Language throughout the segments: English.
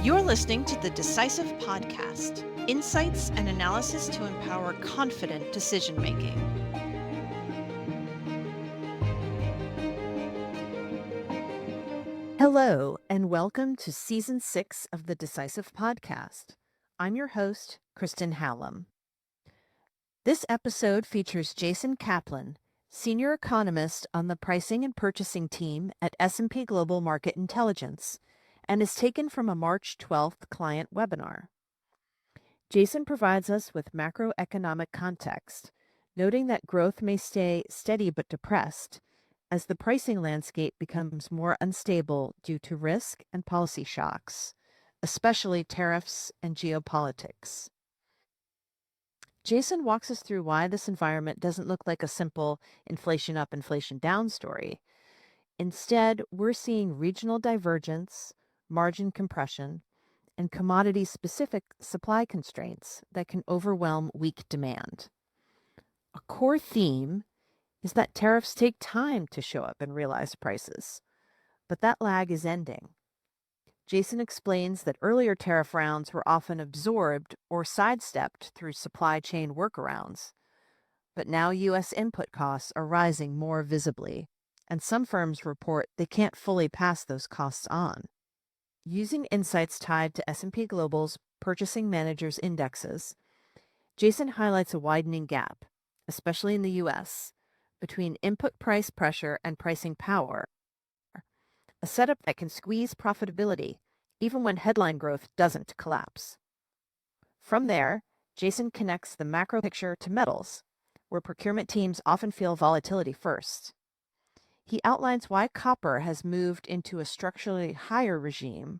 You're listening to the Decisive podcast, insights and analysis to empower confident decision making. Hello, and welcome to Season 6 of the Decisive podcast. I'm your host, Kristen Hallam. This episode features Jason Kaplan, Senior Economist on the Pricing and Purchasing team at S&P Global Market Intelligence, and is taken from a March 12th client webinar. Jason provides us with macroeconomic context, noting that growth may stay steady but depressed, as the pricing landscape becomes more unstable due to risk and policy shocks, especially tariffs and geopolitics. Jason walks us through why this environment doesn't look like a simple inflation up, inflation down story. Instead, we're seeing regional divergence, margin compression, and commodity-specific supply constraints that can overwhelm weak demand. A core theme is that tariffs take time to show up in realized prices, but that lag is ending. Jason explains that earlier tariff rounds were often absorbed or sidestepped through supply chain workarounds, but now U.S. input costs are rising more visibly, and some firms report they can't fully pass those costs on. Using insights tied to S&P Global's Purchasing Managers Indexes, Jason highlights a widening gap, especially in the U.S., between input price pressure and pricing power, a setup that can squeeze profitability even when headline growth doesn't collapse. From there, Jason connects the macro picture to metals, where procurement teams often feel volatility first. He outlines why copper has moved into a structurally higher regime,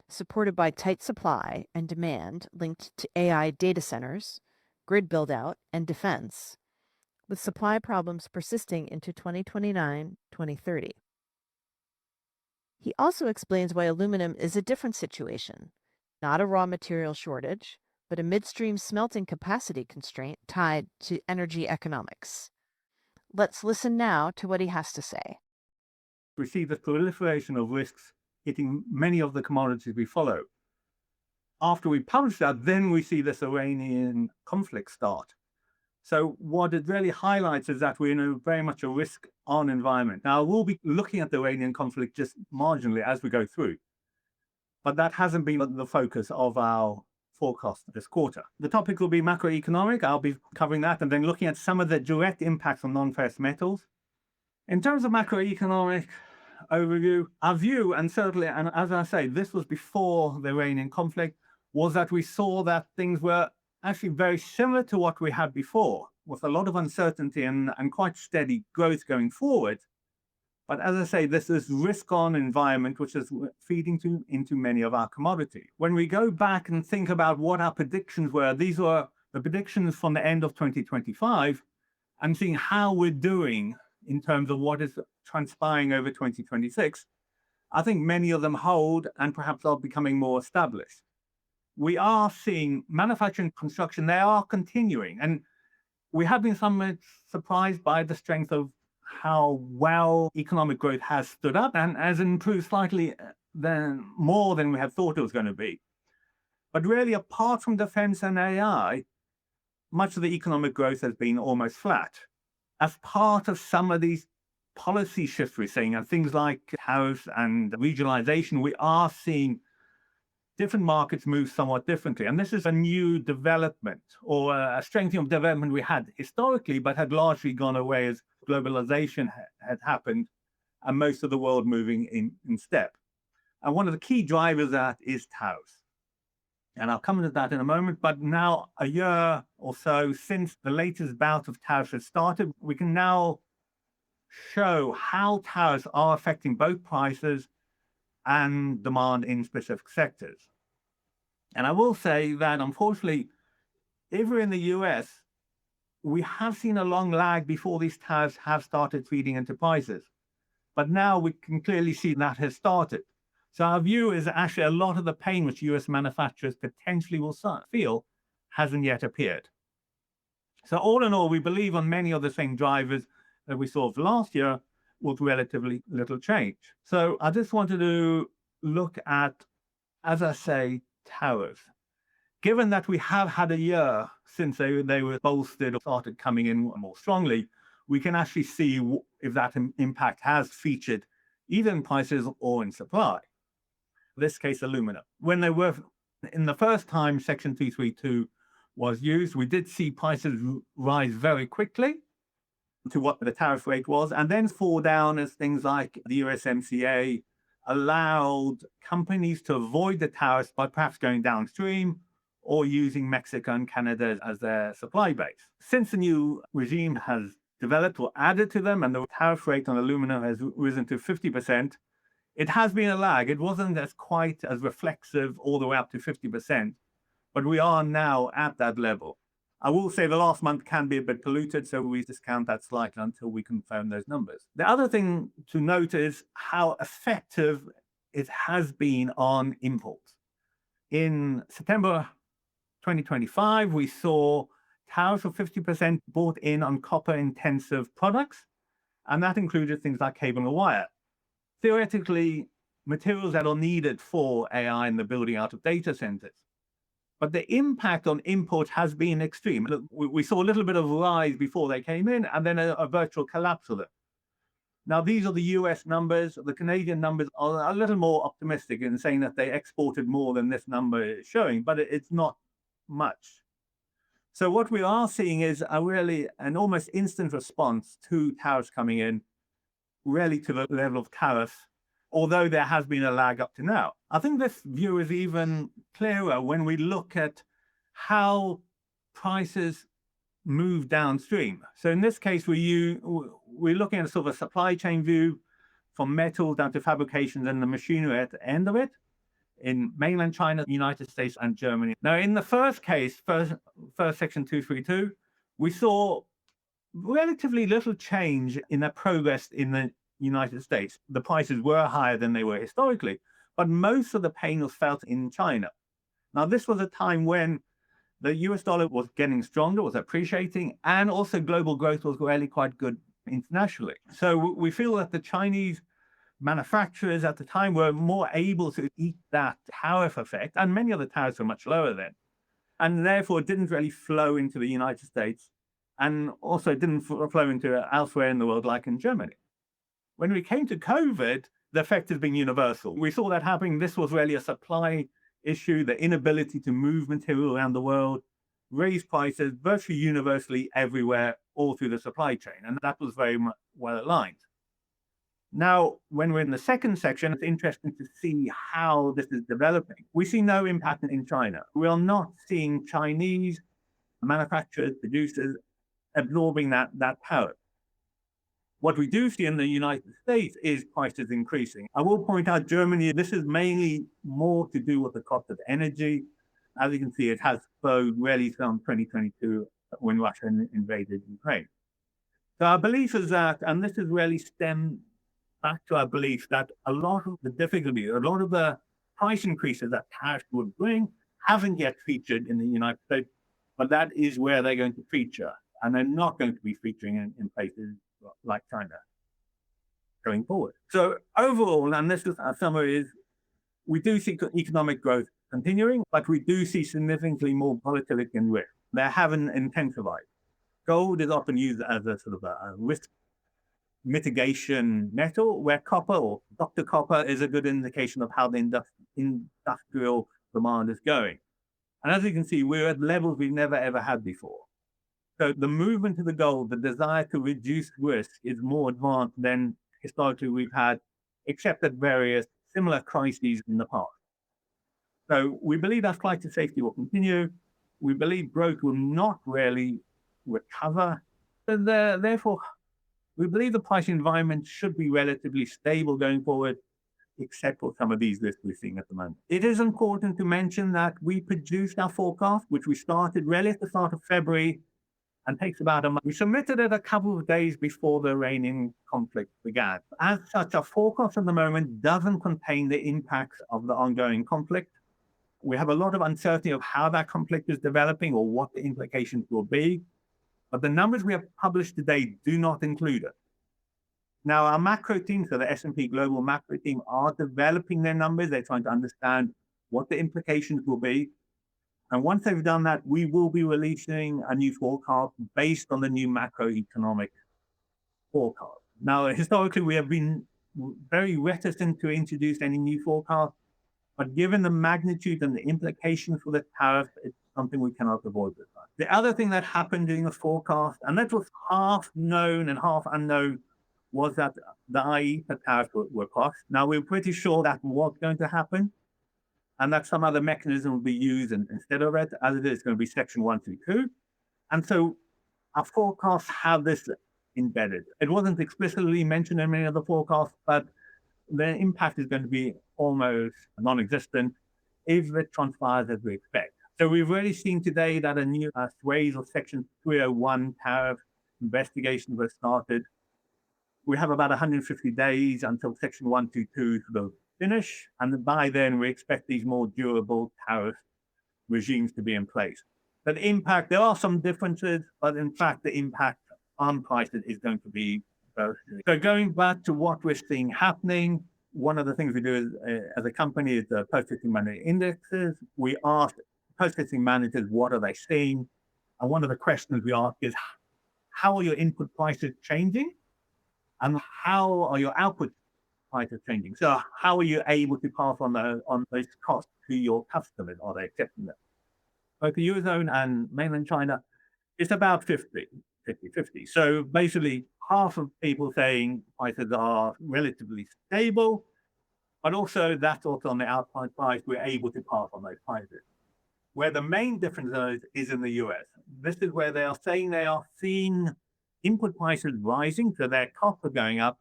supported by tight supply and demand linked to AI data centers, grid build-out, and defense, with supply problems persisting into 2029-2030. He also explains why aluminum is a different situation, not a raw material shortage, but a midstream smelting capacity constraint tied to energy economics. Let's listen now to what he has to say. We see the proliferation of risks hitting many of the commodities we follow. After we publish that, then we see this Iranian conflict start. So what it really highlights is that we're in a very much a risk-on environment. Now, we'll be looking at the Iranian conflict just marginally as we go through, but that hasn't been the focus of our forecast this quarter. The topic will be macroeconomic. I'll be covering that and then looking at some of the direct impacts on non-ferrous metals. In terms of macroeconomic overview, our view, and certainly, and as I say, this was before the Iranian conflict, was that we saw that things were actually very similar to what we had before, with a lot of uncertainty and quite steady growth going forward. But as I say, this is risk-on environment, which is feeding into many of our commodities. When we go back and think about what our predictions were, these were the predictions from the end of 2025, and seeing how we're doing in terms of what is transpiring over 2026, I think many of them hold and perhaps are becoming more established. We are seeing manufacturing, construction, they are continuing. And we have been somewhat surprised by the strength of how well economic growth has stood up and has improved slightly more than we had thought it was going to be. But really, apart from defense and AI, much of the economic growth has been almost flat. As part of some of these policy shifts we're seeing, and things like tariffs and regionalization, we are seeing different markets move somewhat differently. And this is a new development or a strengthening of development we had historically, but had largely gone away as globalization had happened and most of the world moving in step. And one of the key drivers of that is tariffs. And I'll come to that in a moment. But now, a year or so since the latest bout of tariffs has started, we can now show how tariffs are affecting both prices and demand in specific sectors. And I will say that, unfortunately, if we're in the US, we have seen a long lag before these tariffs have started feeding into prices. But now we can clearly see that has started. So our view is actually a lot of the pain which US manufacturers potentially will feel hasn't yet appeared. So all in all, we believe on many of the same drivers that we saw last year with relatively little change. So I just wanted to look at as I say, tariffs. Given that we have had a year since they were bolstered or started coming in more strongly, we can actually see if that impact has featured either in prices or in supply. In this case, aluminum. When they were in the first time Section 232 was used, we did see prices rise very quickly to what the tariff rate was, and then fall down as things like the USMCA allowed companies to avoid the tariffs by perhaps going downstream or using Mexico and Canada as their supply base. Since the new regime has developed or added to them and the tariff rate on aluminum has risen to 50%, it has been a lag. It wasn't as quite as reflexive all the way up to 50%, but we are now at that level. I will say the last month can be a bit polluted, so we discount that slightly until we confirm those numbers. The other thing to note is how effective it has been on imports. In September 2025, we saw tariffs of 50% bought in on copper-intensive products, and that included things like cable and wire. Theoretically, materials that are needed for AI and the building out of data centers. But the impact on imports has been extreme. Look, we saw a little bit of rise before they came in, and then a virtual collapse of it. Now, these are the US numbers. The Canadian numbers are a little more optimistic in saying that they exported more than this number is showing, but it's not much. So what we are seeing is really an almost instant response to tariffs coming in, really to the level of tariffs, although there has been a lag up to now. I think this view is even clearer when we look at how prices move downstream. So in this case, we're looking at sort of a supply chain view from metal down to fabrications and the machinery at the end of it in mainland China, United States, and Germany. Now, in the first case, first Section 232, we saw relatively little change in the progress in the United States. The prices were higher than they were historically, but most of the pain was felt in China. Now, this was a time when the US dollar was getting stronger, was appreciating, and also global growth was really quite good internationally. So we feel that the Chinese manufacturers at the time were more able to eat that tariff effect, and many of the tariffs were much lower then, and therefore didn't really flow into the United States, and also didn't flow into elsewhere in the world, like in Germany. When we came to COVID, the effect has been universal. We saw that happening. This was really a supply issue, the inability to move material around the world, raise prices virtually universally everywhere, all through the supply chain. And that was very much well aligned. Now, when we're in the second section, it's interesting to see how this is developing. We see no impact in China. We are not seeing Chinese manufacturers, producers absorbing that power. What we do see in the United States is prices increasing. I will point out Germany, this is mainly more to do with the cost of energy. As you can see, it has flowed really from 2022 when Russia invaded Ukraine. So our belief is that, and this is really stemmed back to our belief that a lot of the difficulty, a lot of the price increases that tariffs would bring haven't yet featured in the United States, but that is where they're going to feature. And they're not going to be featuring in places like China going forward. So overall, and this is our summary, is we do see economic growth continuing, but we do see significantly more volatility and risk. They haven't intensified. Gold is often used as a sort of a risk mitigation metal, where copper or Dr. Copper is a good indication of how the industrial demand is going. And as you can see, we're at levels we've never ever had before. So the movement to the gold, the desire to reduce risk, is more advanced than historically we've had, except at various similar crises in the past. So we believe that flight to safety will continue. We believe growth will not really recover. And therefore, we believe the price environment should be relatively stable going forward, except for some of these risks we're seeing at the moment. It is important to mention that we produced our forecast, which we started really at the start of February, and takes about a month. We submitted it a couple of days before the Iranian conflict began. As such, our forecast at the moment doesn't contain the impacts of the ongoing conflict. We have a lot of uncertainty of how that conflict is developing or what the implications will be. But the numbers we have published today do not include it. Now, our macro team, so the S&P Global Macro team, are developing their numbers. They're trying to understand what the implications will be. And once they've done that, we will be releasing a new forecast based on the new macroeconomic forecast. Now, historically, we have been very reticent to introduce any new forecast, but given the magnitude and the implications for the tariff, it's something we cannot avoid this time. The other thing that happened during the forecast, and that was half known and half unknown, was that the IEEPA tariffs were passed. Now, we're pretty sure that was going to happen, and that some other mechanism will be used instead of it, as it is going to be Section 122. And so our forecasts have this embedded. It wasn't explicitly mentioned in many of the forecasts, but the impact is going to be almost non-existent if it transpires as we expect. So we've already seen today that a new swathe of Section 301 tariff investigations were started. We have about 150 days until Section 122 sort of finish, and by then we expect these more durable tariff regimes to be in place. But the impact, there are some differences, but in fact the impact on prices is going to be very serious. So going back to what we're seeing happening, one of the things we do as a company is the purchasing manager indexes. We ask purchasing managers, what are they seeing? And one of the questions we ask is, how are your input prices changing? And how are your output prices changing? So how are you able to pass on those costs to your customers? Are they accepting them? Both the Eurozone and mainland China, it's about 50. So basically, half of people saying prices are relatively stable, but also that's also on the outside price, we're able to pass on those prices. Where the main difference is in the US. This is where they are saying they are seeing input prices rising, so their costs are going up,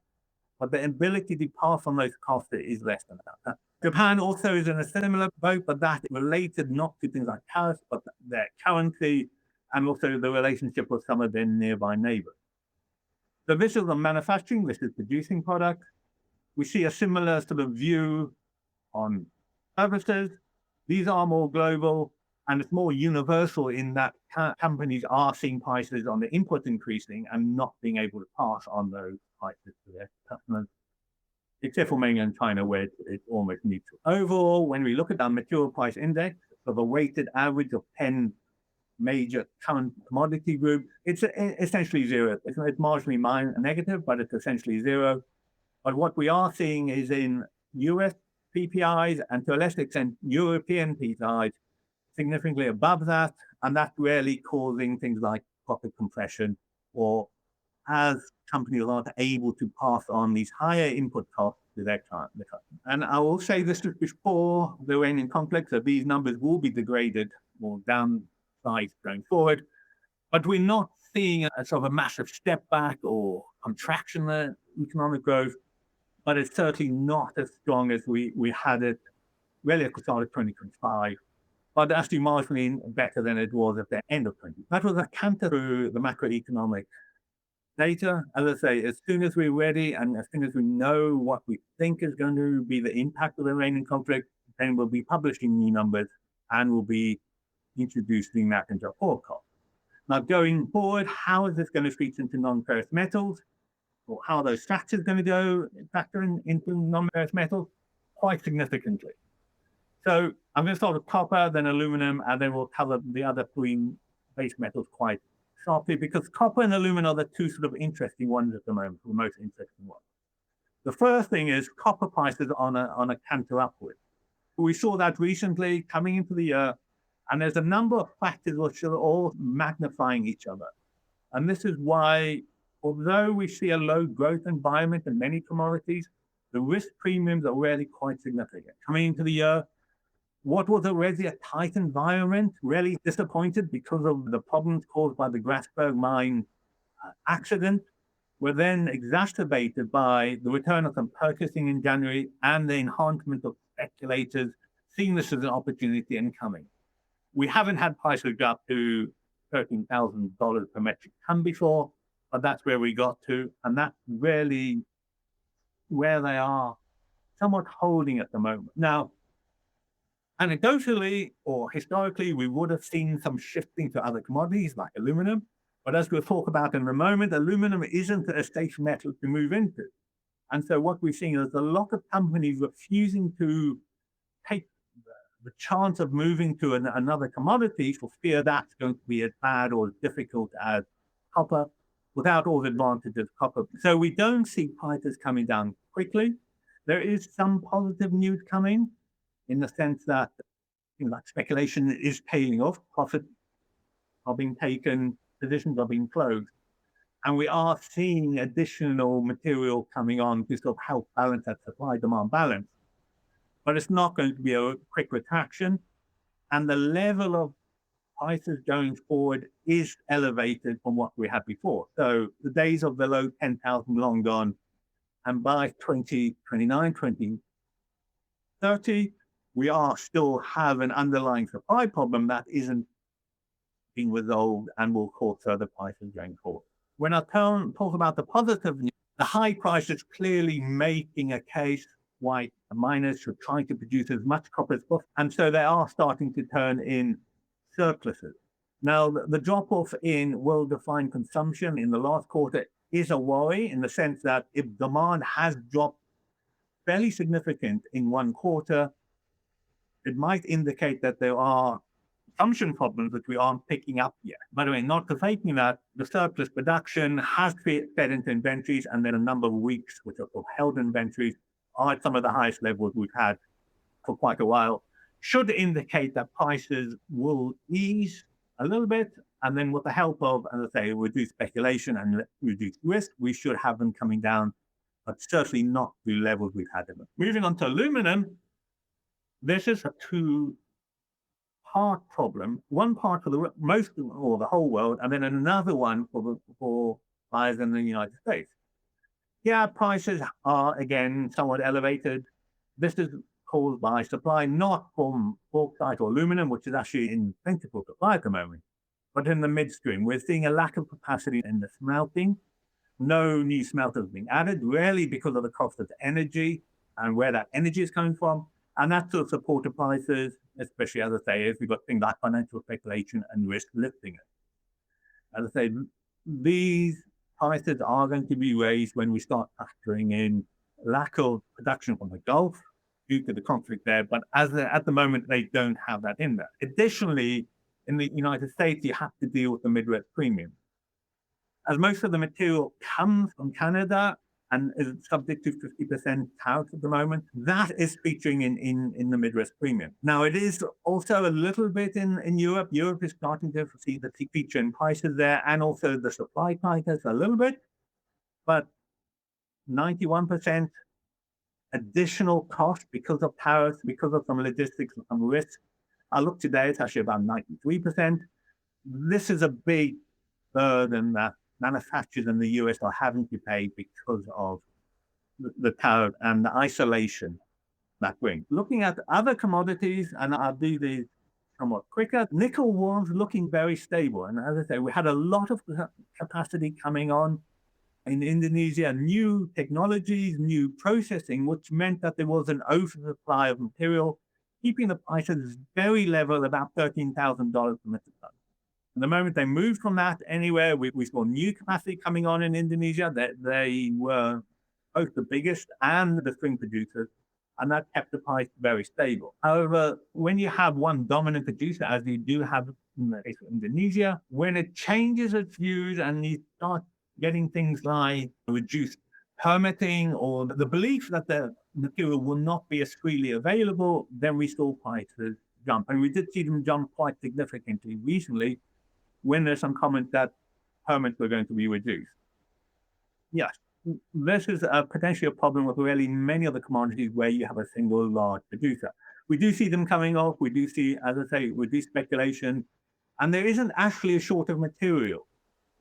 but the ability to pass on those costs is less than that. Japan also is in a similar boat, but that related not to things like tariffs, but their currency and also the relationship with some of their nearby neighbors. So this is on manufacturing, this is producing products. We see a similar sort of view on services. These are more global, and it's more universal in that companies are seeing prices on the input increasing and not being able to pass on those prices to their customers, except for mainland China, where it's almost neutral. Overall, when we look at our material price index of a weighted average of 10 major current commodity groups, it's essentially zero. It's marginally negative, but it's essentially zero. But what we are seeing is in US PPIs and to a lesser extent European PPIs significantly above that, and that's really causing things like profit compression, or as companies aren't able to pass on these higher input costs to their clients. And I will say this before the Iranian conflict, that these numbers will be degraded or downside going forward, but we're not seeing a sort of a massive step back or contraction in economic growth, but it's certainly not as strong as we had it really at the start of 2025, but actually marginally better than it was at the end of 2020. That was a counter to the macroeconomic data. As I say, as soon as we're ready and as soon as we know what we think is going to be the impact of the Iranian conflict, then we'll be publishing new numbers and we'll be introducing that into our forecast. Now, going forward, how is this going to feature into non-ferrous metals? Or how are those structures going to go factor into non-ferrous metals? Quite significantly. So I'm going to start with copper, then aluminum, and then we'll cover the other three base metals quite sharply, because copper and aluminum are the two sort of interesting ones at the moment, the most interesting ones. The first thing is copper prices on a canter upward. We saw that recently coming into the year, and there's a number of factors which are all magnifying each other. And this is why, although we see a low growth environment in many commodities, the risk premiums are really quite significant. Coming into the year, what was already a tight environment, really disappointed because of the problems caused by the Grasberg mine accident, were then exacerbated by the return of some purchasing in January and the enhancement of speculators seeing this as an opportunity incoming. We haven't had prices go up to $13,000 per metric ton before, but that's where we got to, and that's really where they are somewhat holding at the moment. Now, anecdotally or historically, we would have seen some shifting to other commodities like aluminum, but as we'll talk about in a moment, aluminum isn't a safe metal to move into. And so what we're seeing is a lot of companies refusing to take the chance of moving to another commodity for fear that's going to be as bad or as difficult as copper without all the advantages of copper. So we don't see prices coming down quickly. There is some positive news coming in the sense that like speculation is paying off, profits are being taken, positions are being closed. And we are seeing additional material coming on to sort of help balance that supply-demand balance. But it's not going to be a quick retraction. And the level of prices going forward is elevated from what we had before. So the days of below 10,000 long gone. And by 2029, 2030, we are still have an underlying supply problem that isn't being resolved and will cause further prices going forward. When I talk about the positive news, the high price is clearly making a case why the miners should try to produce as much copper as possible. And so they are starting to turn in surpluses. Now, the drop-off in well-defined consumption in the last quarter is a worry in the sense that if demand has dropped fairly significant in one quarter, it might indicate that there are consumption problems that we aren't picking up yet. By the way, not faking that, the surplus production has fed into inventories, and then a number of weeks which are called held inventories are at some of the highest levels we've had for quite a while, should indicate that prices will ease a little bit. And then with the help of, as I say, reduced speculation and reduced risk, we should have them coming down, but certainly not to levels we've had them. Moving on to aluminum, this is a two-part problem. One part for the most or the whole world, and then another one for buyers in the United States. Yeah, prices are again somewhat elevated. This is caused by supply, not from bauxite or aluminum, which is actually in plentiful supply at the moment, but in the midstream. We're seeing a lack of capacity in the smelting. No new smelters being added, rarely because of the cost of energy and where that energy is coming from. And that sort of supported prices, especially, as I say, as we've got things like financial speculation and risk lifting it. As I say, these prices are going to be raised when we start factoring in lack of production from the Gulf due to the conflict there. But at the moment, they don't have that in there. Additionally, in the United States, you have to deal with the Midwest premium. As most of the material comes from Canada and is subject to 50% tariffs at the moment, that is featuring in the Midwest premium. Now, it is also a little bit in Europe. Europe is starting to see the feature in prices there, and also the supply tightness a little bit. But 91% additional cost because of tariffs, because of some logistics and some risk. I look today, it's actually about 93%. This is a big burden that manufacturers in the US are having to pay because of the tariff and the isolation that brings. Looking at other commodities, and I'll do these somewhat quicker, nickel was looking very stable. And as I say, we had a lot of capacity coming on in Indonesia, new technologies, new processing, which meant that there was an oversupply of material, keeping the prices very level, about $13,000 per metric ton. And the moment they moved from that anywhere, we saw new capacity coming on in Indonesia. They were both the biggest and the swing producers, and that kept the price very stable. However, when you have one dominant producer, as you do have in the case of Indonesia, when it changes its views and you start getting things like reduced permitting or the belief that the material will not be as freely available, then we saw prices jump. And we did see them jump quite significantly recently when there's some comment that permits were going to be reduced. Yes, this is potentially a problem with really many of the commodities where you have a single large producer. We do see them coming off. We do see, as I say, reduced speculation. And there isn't actually a short of material.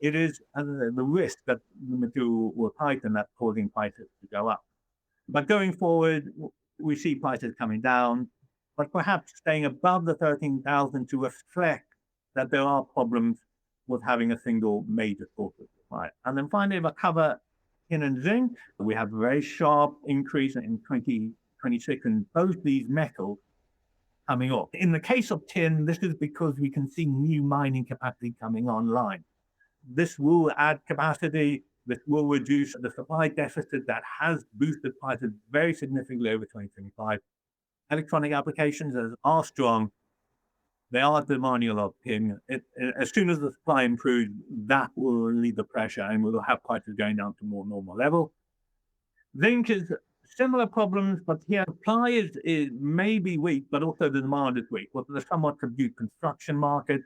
It is, as I say, the risk that the material will tighten that's causing prices to go up. But going forward, we see prices coming down, but perhaps staying above the 13,000 to reflect that there are problems with having a single major source of supply. And then finally, if I cover tin and zinc, we have a very sharp increase in 2026 in both these metals coming up. In the case of tin, this is because we can see new mining capacity coming online. This will add capacity. This will reduce the supply deficit that has boosted prices very significantly over 2025. electronic applications are strong. They are demanding a lot of pin. As soon as the supply improves, that will relieve the pressure and we'll have prices going down to more normal level. Zinc is similar problems, but here supply is maybe weak, but also the demand is weak. Well, there's somewhat subdued construction market.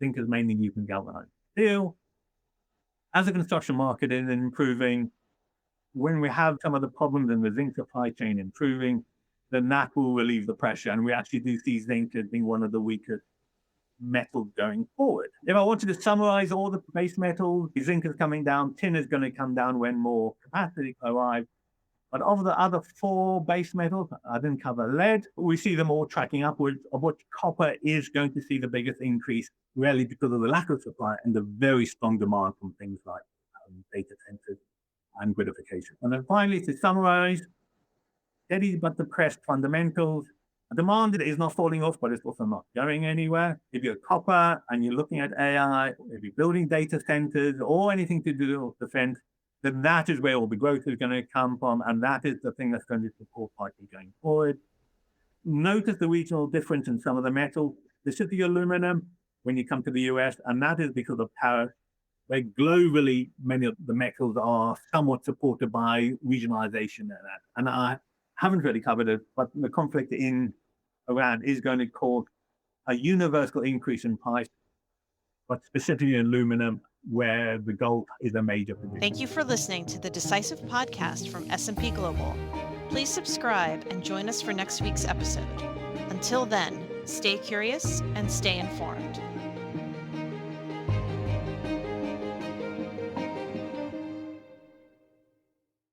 Zinc is mainly used in galvanized steel. As the construction market is improving, when we have some of the problems in the zinc supply chain improving, then that will relieve the pressure. And we actually do see zinc as being one of the weakest metals going forward. If I wanted to summarize all the base metals, zinc is coming down, tin is going to come down when more capacity arrives. But of the other four base metals, I didn't cover lead, we see them all tracking upwards, of which copper is going to see the biggest increase, really because of the lack of supply and the very strong demand from things like data centers and gridification. And then finally, to summarize, steady but depressed fundamentals. Demand is not falling off, but it's also not going anywhere. If you're copper and you're looking at AI, if you're building data centers or anything to do with defense, then that is where all the growth is going to come from. And that is the thing that's going to support prices going forward. Notice the regional difference in some of the metals. This is the aluminum when you come to the US, and that is because of tariffs, where globally many of the metals are somewhat supported by regionalization and that. And I haven't really covered it, but the conflict in Iran is going to cause a universal increase in price, but specifically in aluminum, where the gold is a major producer. Thank you for listening to the Decisive podcast from S&P Global. Please subscribe and join us for next week's episode. Until then, stay curious and stay informed.